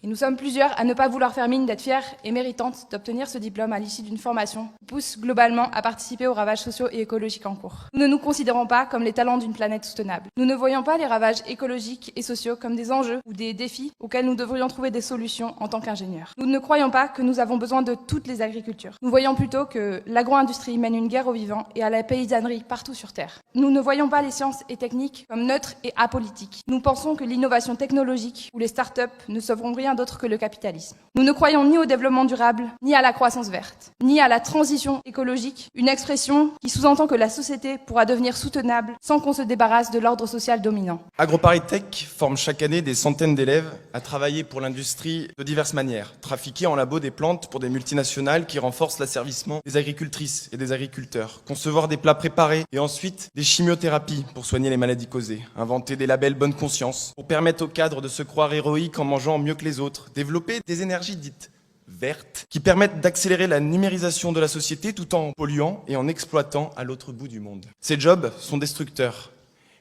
Et nous sommes plusieurs à ne pas vouloir faire mine d'être fiers et méritantes d'obtenir ce diplôme à l'issue d'une formation qui pousse globalement à participer aux ravages sociaux et écologiques en cours. Nous ne nous considérons pas comme les talents d'une planète soutenable. Nous ne voyons pas les ravages écologiques et sociaux comme des enjeux ou des défis auxquels nous devrions trouver des solutions en tant qu'ingénieurs. Nous ne croyons pas que nous avons besoin de toutes les agricultures. Nous voyons plutôt que l'agro-industrie mène une guerre aux vivants et à la paysannerie partout sur Terre. Nous ne voyons pas les sciences et techniques comme neutres et apolitiques. Nous pensons que l'innovation technologique ou les start-up ne sauveront rien d'autre que le capitalisme. Nous ne croyons ni au développement durable, ni à la croissance verte, ni à la transition écologique, une expression qui sous-entend que la société pourra devenir soutenable sans qu'on se débarrasse de l'ordre social dominant. AgroParisTech forme chaque année des centaines d'élèves à travailler pour l'industrie de diverses manières. Trafiquer en labo des plantes pour des multinationales qui renforcent l'asservissement des agricultrices et des agriculteurs. Concevoir des plats préparés et ensuite des chimiothérapies pour soigner les maladies causées. Inventer des labels bonne conscience pour permettre aux cadres de se croire héroïques en mangeant mieux que les autres. Développer des énergies dites vertes qui permettent d'accélérer la numérisation de la société tout en polluant et en exploitant à l'autre bout du monde. Ces jobs sont destructeurs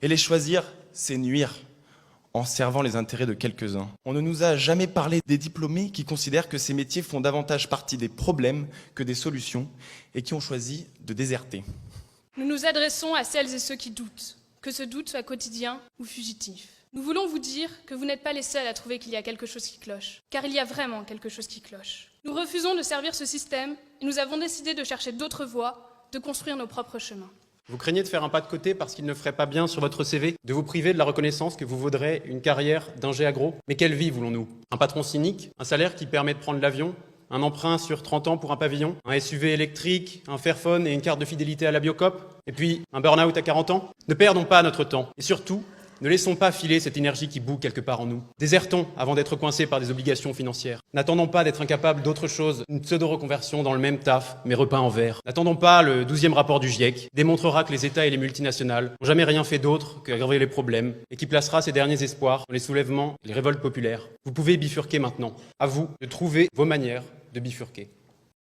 et les choisir, c'est nuire en servant les intérêts de quelques-uns. On ne nous a jamais parlé des diplômés qui considèrent que ces métiers font davantage partie des problèmes que des solutions et qui ont choisi de déserter. Nous nous adressons à celles et ceux qui doutent, que ce doute soit quotidien ou fugitif. Nous voulons vous dire que vous n'êtes pas les seuls à trouver qu'il y a quelque chose qui cloche, car il y a vraiment quelque chose qui cloche. Nous refusons de servir ce système et nous avons décidé de chercher d'autres voies, de construire nos propres chemins. Vous craignez de faire un pas de côté parce qu'il ne ferait pas bien sur votre CV, de vous priver de la reconnaissance que vous vaudrez une carrière d'ingé agro. Mais quelle vie voulons-nous? Un patron cynique? Un salaire qui permet de prendre l'avion? Un emprunt sur 30 ans pour un pavillon? Un SUV électrique? Un Fairphone et une carte de fidélité à la Biocop? Et puis, un burn-out à 40 ans? Ne perdons pas notre temps. Et surtout, ne laissons pas filer cette énergie qui bout quelque part en nous. Désertons avant d'être coincés par des obligations financières. N'attendons pas d'être incapables d'autre chose, une pseudo-reconversion dans le même taf, mais repeint en vert. N'attendons pas le 12e rapport du GIEC, démontrera que les États et les multinationales n'ont jamais rien fait d'autre qu'aggraver les problèmes et qui placera ses derniers espoirs dans les soulèvements et les révoltes populaires. Vous pouvez bifurquer maintenant. À vous de trouver vos manières de bifurquer.